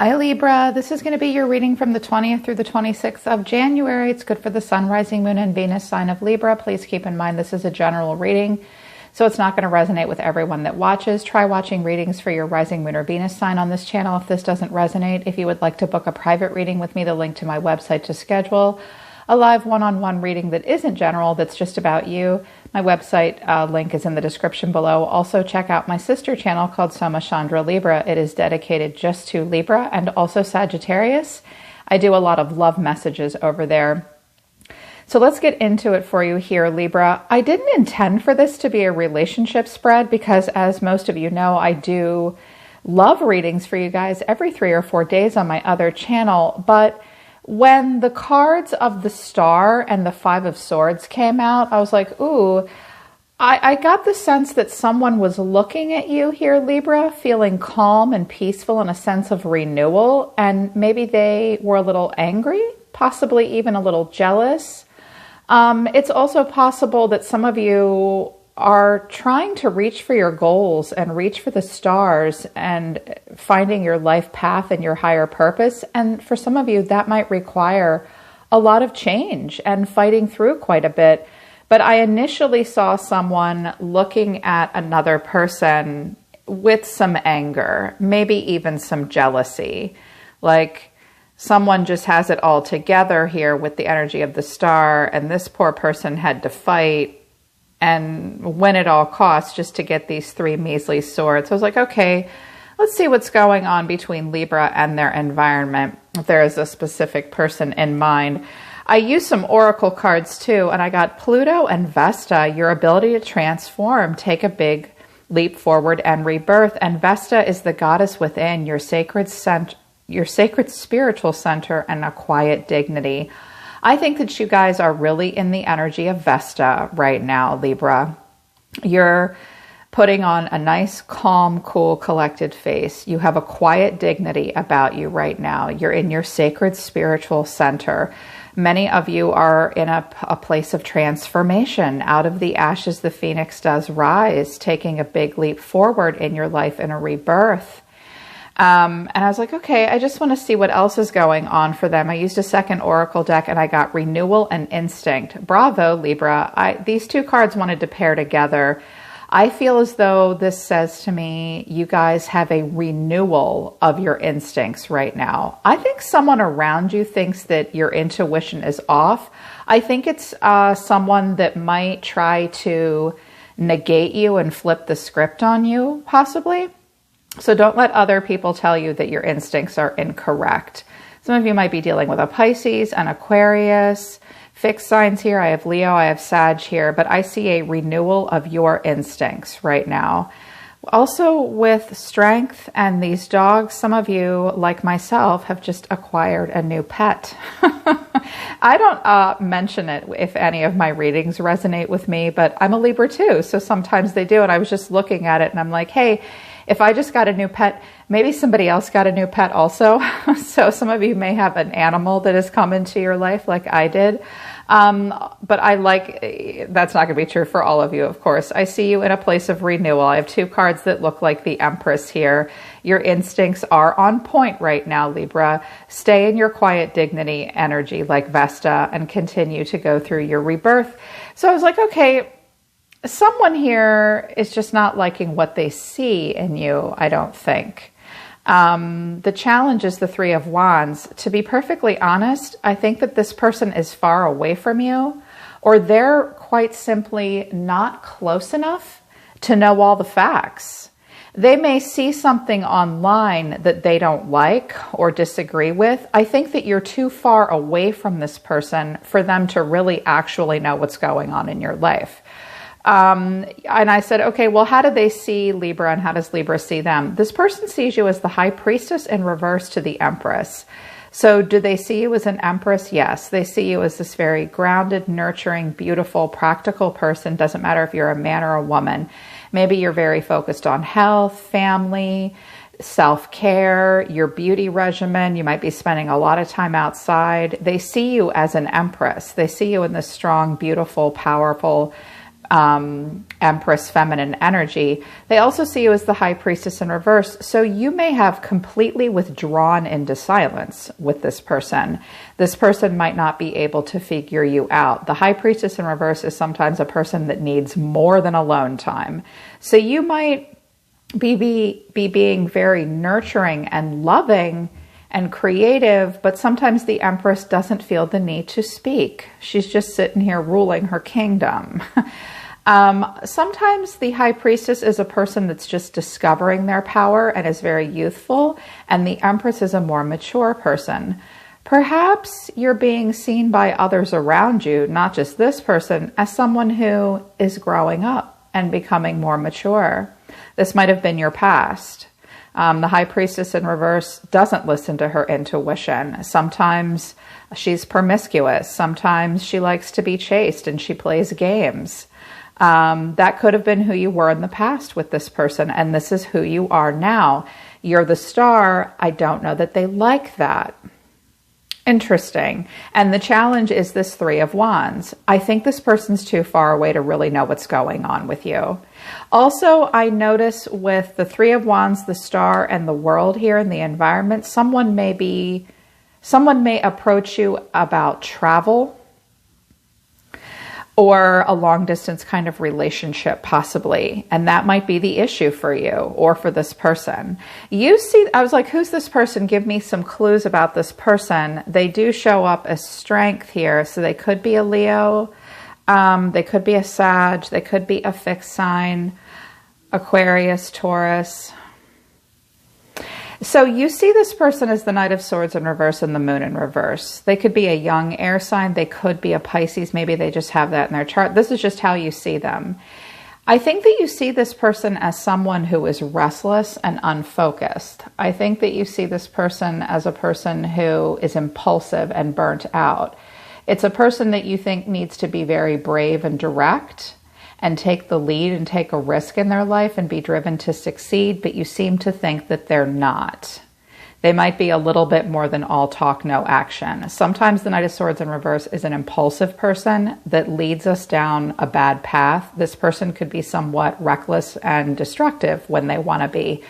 Hi Libra, this is going to be your reading from the 20th through the 26th of January. It's good for the Sun, Rising, Moon, and Venus sign of Libra. Please keep in mind this is a general reading, so it's not going to resonate with everyone that watches. Try watching readings for your Rising, Moon, or Venus sign on this channel if this doesn't resonate. If you would like to book a private reading with me, the link to my website to schedule a live one-on-one reading that isn't general, that's just about you. My website link is in the description below. Also, check out my sister channel called Soma Chandra Libra. It is dedicated just to Libra and also Sagittarius. I do a lot of love messages over there. So let's get into it for you here, Libra. I didn't intend for this to be a relationship spread because, as most of you know, I do love readings for you guys every 3 or 4 days on my other channel. But when the cards of the Star and the Five of Swords came out, I was like, ooh, I got the sense that someone was looking at you here, Libra, feeling calm and peaceful and a sense of renewal. And maybe they were a little angry, possibly even a little jealous. It's also possible that some of you are trying to reach for your goals and reach for the stars and finding your life path and your higher purpose. And for some of you, that might require a lot of change and fighting through quite a bit. But I initially saw someone looking at another person with some anger, maybe even some jealousy, like someone just has it all together here with the energy of the Star, and this poor person had to fight and win at all costs just to get these 3 measly swords. I was like, okay, let's see what's going on between Libra and their environment, if there is a specific person in mind. I used some oracle cards too, and I got Pluto and Vesta, your ability to transform, take a big leap forward and rebirth. And Vesta is the goddess within, your sacred spiritual center and a quiet dignity. I think that you guys are really in the energy of Vesta right now, Libra. You're putting on a nice, calm, cool, collected face. You have a quiet dignity about you right now. You're in your sacred spiritual center. Many of you are in a place of transformation. Out of the ashes, the phoenix does rise, taking a big leap forward in your life in a rebirth. And I was like, okay, I just want to see what else is going on for them. I used a second oracle deck and I got renewal and instinct. Bravo, Libra. These 2 cards wanted to pair together. I feel as though this says to me, you guys have a renewal of your instincts right now. I think someone around you thinks that your intuition is off. I think it's someone that might try to negate you and flip the script on you, possibly. So don't let other people tell you that your instincts are incorrect. Some of you might be dealing with a Pisces, an Aquarius, fixed signs here. I have Leo, I have Sag here, but I see a renewal of your instincts right now. Also with strength and these dogs, some of you, like myself, have just acquired a new pet. I don't mention it if any of my readings resonate with me, but I'm a Libra too, so sometimes they do. And I was just looking at it and I'm like, hey, if I just got a new pet, maybe somebody else got a new pet also. So some of you may have an animal that has come into your life like I did. But that's not going to be true for all of you, of course. I see you in a place of renewal. I have 2 cards that look like the Empress here. Your instincts are on point right now, Libra. Stay in your quiet dignity energy like Vesta and continue to go through your rebirth. So I was like, okay, someone here is just not liking what they see in you, I don't think. The challenge is the 3 of Wands. To be perfectly honest, I think that this person is far away from you, or they're quite simply not close enough to know all the facts. They may see something online that they don't like or disagree with. I think that you're too far away from this person for them to really actually know what's going on in your life. And I said, okay, well, how do they see Libra and how does Libra see them? This person sees you as the High Priestess in reverse to the Empress. So do they see you as an Empress? Yes. They see you as this very grounded, nurturing, beautiful, practical person. Doesn't matter if you're a man or a woman. Maybe you're very focused on health, family, self-care, your beauty regimen. You might be spending a lot of time outside. They see you as an Empress. They see you in this strong, beautiful, powerful, Empress feminine energy. They also see you as the High Priestess in reverse. So you may have completely withdrawn into silence with this person. This person might not be able to figure you out. The High Priestess in reverse is sometimes a person that needs more than alone time. So you might be being very nurturing and loving and creative, but sometimes the Empress doesn't feel the need to speak. She's just sitting here ruling her kingdom. Sometimes the High Priestess is a person that's just discovering their power and is very youthful, and the Empress is a more mature person. Perhaps you're being seen by others around you, not just this person, as someone who is growing up and becoming more mature. This might have been your past. The High Priestess in reverse doesn't listen to her intuition. Sometimes she's promiscuous. Sometimes she likes to be chaste and she plays games. That could have been who you were in the past with this person, and this is who you are now. You're the star. I don't know that they like that. Interesting. And the challenge is this Three of Wands. I think this person's too far away to really know what's going on with you. Also, I notice with the Three of Wands, the star, and the world here in the environment, someone may approach you about travel or a long distance kind of relationship possibly. And that might be the issue for you or for this person. I was like, who's this person? Give me some clues about this person. They do show up as strength here. So they could be a Leo. They could be a Sag. They could be a fixed sign, Aquarius, Taurus. So you see this person as the Knight of Swords in reverse and the Moon in reverse. They could be a young air sign. They could be a Pisces. Maybe they just have that in their chart. This is just how you see them. I think that you see this person as someone who is restless and unfocused. I think that you see this person as a person who is impulsive and burnt out. It's a person that you think needs to be very brave and direct and take the lead and take a risk in their life and be driven to succeed, but you seem to think that they're not. They might be a little bit more than all talk, no action. Sometimes the Knight of Swords in reverse is an impulsive person that leads us down a bad path. This person could be somewhat reckless and destructive when they want to be.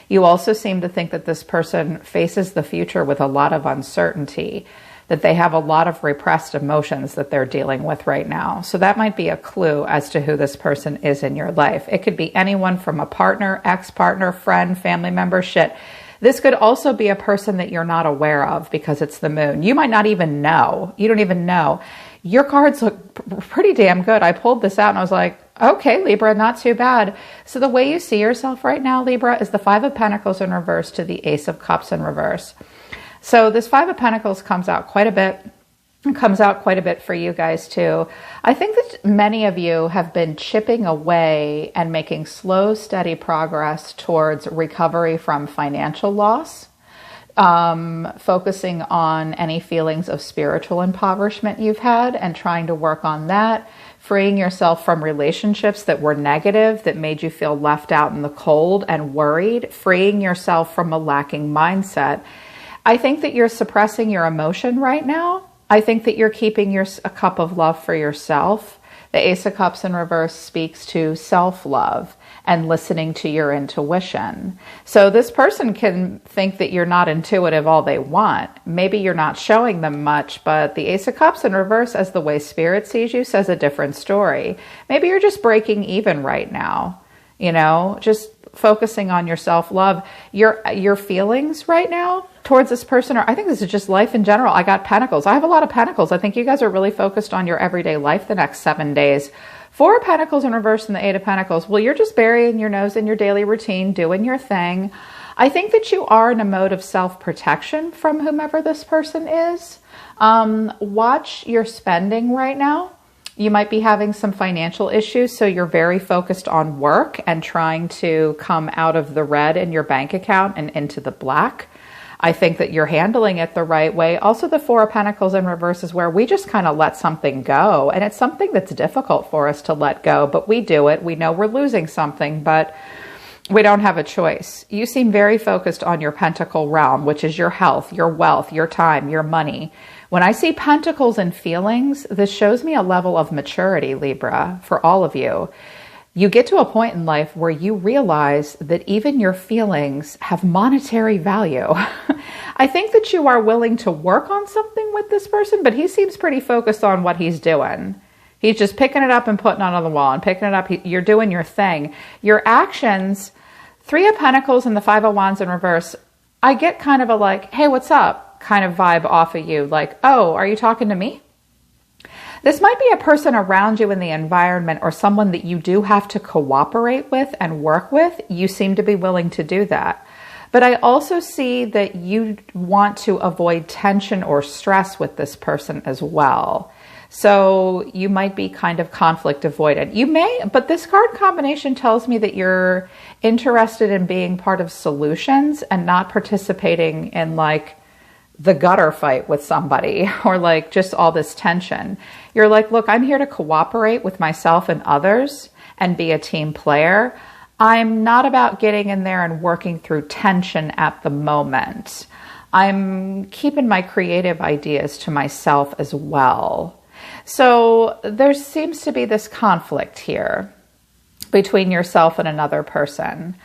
You also seem to think that this person faces the future with a lot of uncertainty, that they have a lot of repressed emotions that they're dealing with right now. So that might be a clue as to who this person is in your life. It could be anyone from a partner, ex-partner, friend, family member, shit. This could also be a person that you're not aware of because it's the Moon. You might not even know. You don't even know. Your cards look pretty damn good. I pulled this out and I was like, okay, Libra, not too bad. So the way you see yourself right now, Libra, is the Five of Pentacles in reverse to the Ace of Cups in reverse. So this Five of Pentacles comes out quite a bit. It comes out quite a bit for you guys too. I think that many of you have been chipping away and making slow, steady progress towards recovery from financial loss, focusing on any feelings of spiritual impoverishment you've had and trying to work on that, freeing yourself from relationships that were negative, that made you feel left out in the cold and worried, freeing yourself from a lacking mindset. I think that you're suppressing your emotion right now. I think that you're keeping a cup of love for yourself. The Ace of Cups in reverse speaks to self-love and listening to your intuition. So this person can think that you're not intuitive all they want. Maybe you're not showing them much, but the Ace of Cups in reverse, as the way Spirit sees you, says a different story. Maybe you're just breaking even right now, just focusing on your self-love. Your feelings right now towards this person, or I think this is just life in general. I got Pentacles. I have a lot of Pentacles. I think you guys are really focused on your everyday life the next 7 days. Four of Pentacles in reverse and the Eight of Pentacles. Well, you're just burying your nose in your daily routine, doing your thing. I think that you are in a mode of self-protection from whomever this person is. Watch your spending right now. You might be having some financial issues, so you're very focused on work and trying to come out of the red in your bank account and into the black. I think that you're handling it the right way. Also, the Four of Pentacles in reverse is where we just kind of let something go. And it's something that's difficult for us to let go, but we do it. We know we're losing something, but We don't have a choice. You seem very focused on your pentacle realm, which is your health, your wealth, your time, your money. When I see pentacles and feelings, this shows me a level of maturity, Libra, for all of you. You get to a point in life where you realize that even your feelings have monetary value. I think that you are willing to work on something with this person, but he seems pretty focused on what he's doing. He's just picking it up and putting it on the wall and picking it up. You're doing your thing. Your actions, 3 of Pentacles and the 5 of Wands in reverse, I get kind of a like, hey, what's up kind of vibe off of you. Like, oh, are you talking to me? This might be a person around you in the environment or someone that you do have to cooperate with and work with. You seem to be willing to do that. But I also see that you want to avoid tension or stress with this person as well. So you might be kind of conflict avoidant. You may, but this card combination tells me that you're interested in being part of solutions and not participating in like the gutter fight with somebody or like just all this tension. You're like, look, I'm here to cooperate with myself and others and be a team player. I'm not about getting in there and working through tension at the moment. I'm keeping my creative ideas to myself as well. So there seems to be this conflict here between yourself and another person.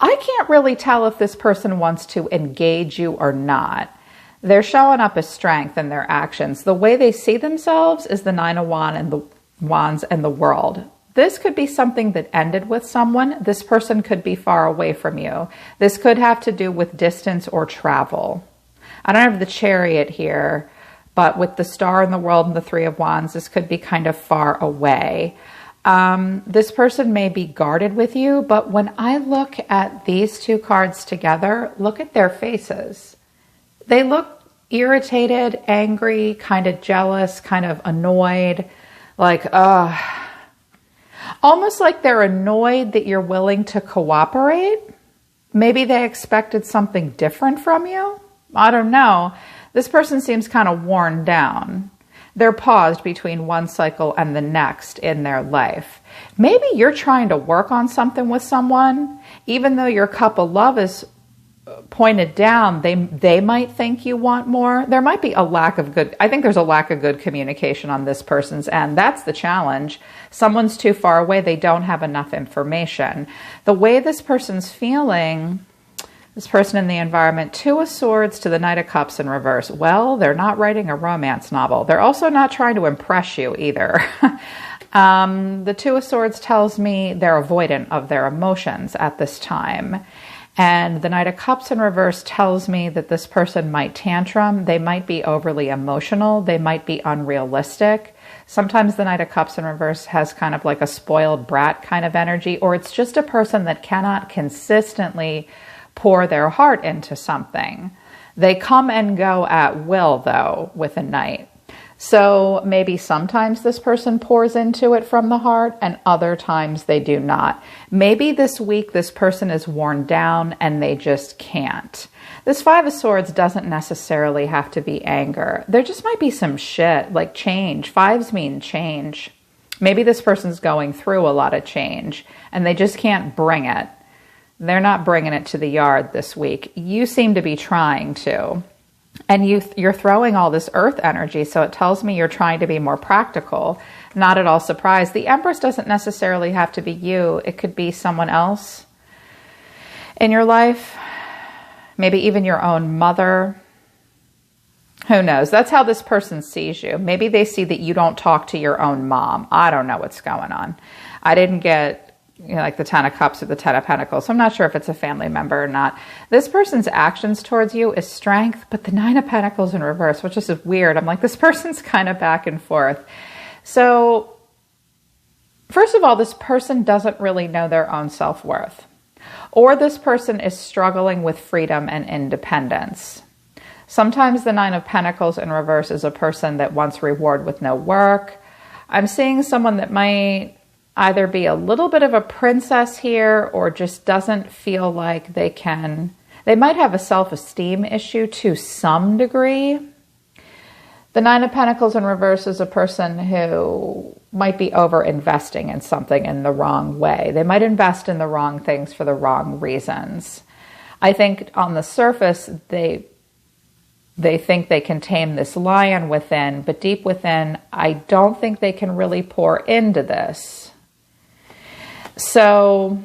I can't really tell if this person wants to engage you or not. They're showing up as strength in their actions. The way they see themselves is the 9 of Wands and the World. This could be something that ended with someone. This person could be far away from you. This could have to do with distance or travel. I don't have the Chariot here, but with the Star in the World and the 3 of Wands, this could be kind of far away. This person may be guarded with you, but when I look at these 2 cards together, look at their faces. They look irritated, angry, kind of jealous, kind of annoyed, like, almost like they're annoyed that you're willing to cooperate. Maybe they expected something different from you. I don't know. This person seems kind of worn down. They're paused between one cycle and the next in their life. Maybe you're trying to work on something with someone, even though your cup of love is pointed down, they might think you want more. There might be a lack of good, I think there's a lack of good communication on this person's end. That's the challenge. Someone's too far away. They don't have enough information. The way this person's feeling, this person in the environment, 2 of Swords to the Knight of Cups in reverse. Well, they're not writing a romance novel. They're also not trying to impress you either. The 2 of Swords tells me they're avoidant of their emotions at this time. And the Knight of Cups in reverse tells me that this person might tantrum. They might be overly emotional. They might be unrealistic. Sometimes the Knight of Cups in reverse has kind of like a spoiled brat kind of energy, or it's just a person that cannot consistently pour their heart into something. They come and go at will, though, with a Knight. So maybe sometimes this person pours into it from the heart and other times they do not. Maybe this week this person is worn down and they just can't. This 5 of Swords doesn't necessarily have to be anger. There just might be some shit, like change. 5s mean change. Maybe this person's going through a lot of change and they just can't bring it. They're not bringing it to the yard this week. You seem to be trying to. And you're throwing all this earth energy, so it tells me you're trying to be more practical, not at all surprised. The Empress doesn't necessarily have to be you. It could be someone else in your life, maybe even your own mother. Who knows? That's how this person sees you. Maybe they see that you don't talk to your own mom. I don't know what's going on. I didn't get like the 10 of Cups or the 10 of Pentacles. So I'm not sure if it's a family member or not. This person's actions towards you is strength, but the 9 of Pentacles in reverse, which is weird. I'm like, this person's kind of back and forth. So first of all, this person doesn't really know their own self-worth, or this person is struggling with freedom and independence. Sometimes the 9 of Pentacles in reverse is a person that wants reward with no work. I'm seeing someone that might either be a little bit of a princess here or just doesn't feel like they might have a self-esteem issue to some degree. The 9 of Pentacles in reverse is a person who might be over investing in something in the wrong way. They might invest in the wrong things for the wrong reasons. I think on the surface, they think they can tame this lion within, but deep within, I don't think they can really pour into this. So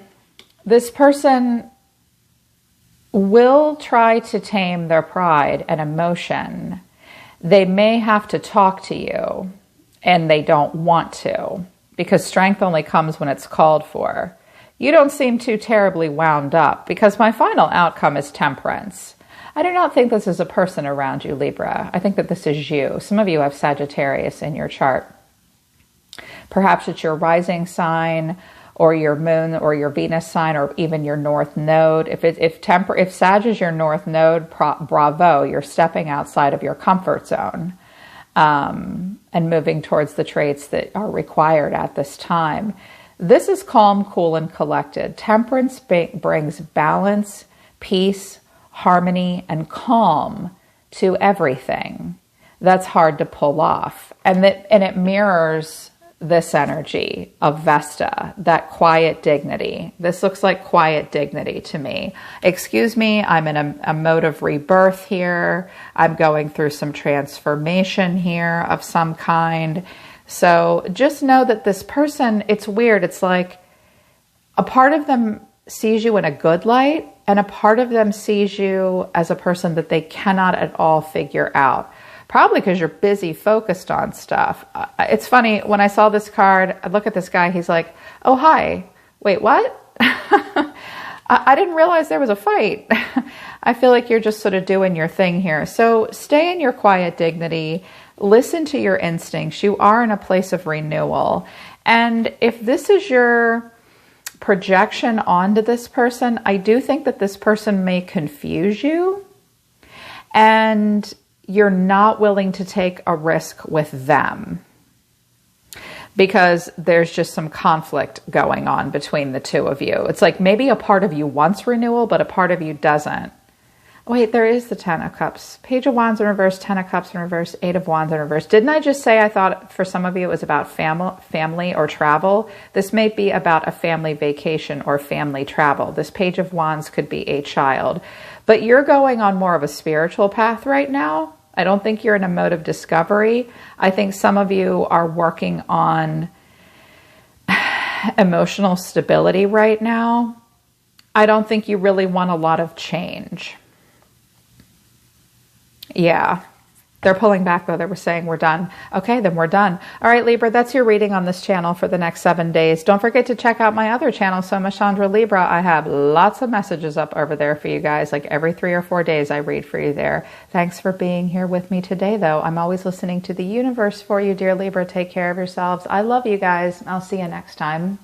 this person will try to tame their pride and emotion. They may have to talk to you, and they don't want to, because strength only comes when it's called for. You don't seem too terribly wound up, because my final outcome is temperance. I do not think this is a person around you, Libra. I think that this is you. Some of you have Sagittarius in your chart. Perhaps it's your rising sign, or your moon, or your Venus sign, or even your north node. If Sag is your north node, bravo, you're stepping outside of your comfort zone and moving towards the traits that are required at this time. This is calm, cool, and collected. Temperance brings balance, peace, harmony, and calm to everything. That's hard to pull off. And it mirrors this energy of Vesta, that quiet dignity. This looks like quiet dignity to me. Excuse me, I'm in a mode of rebirth here. I'm going through some transformation here of some kind. So just know that this person, it's weird. It's like a part of them sees you in a good light, and a part of them sees you as a person that they cannot at all figure out. Probably because you're busy, focused on stuff. It's funny, when I saw this card, I look at this guy, he's like, oh, hi. Wait, what? I didn't realize there was a fight. I feel like you're just sort of doing your thing here. So stay in your quiet dignity. Listen to your instincts. You are in a place of renewal. And if this is your projection onto this person, I do think that this person may confuse you. And you're not willing to take a risk with them because there's just some conflict going on between the two of you. It's like maybe a part of you wants renewal, but a part of you doesn't. Wait, there is the 10 of Cups. Page of Wands in reverse, 10 of Cups in reverse, 8 of Wands in reverse. Didn't I just say I thought for some of you it was about family or travel? This may be about a family vacation or family travel. This Page of Wands could be a child. But you're going on more of a spiritual path right now. I don't think you're in a mode of discovery. I think some of you are working on emotional stability right now. I don't think you really want a lot of change. Yeah. They're pulling back though. They were saying we're done. Okay, then we're done. All right, Libra, that's your reading on this channel for the next 7 days. Don't forget to check out my other channel, Soma Chandra Libra. I have lots of messages up over there for you guys. Like every 3 or 4 days I read for you there. Thanks for being here with me today though. I'm always listening to the universe for you, dear Libra. Take care of yourselves. I love you guys. I'll see you next time.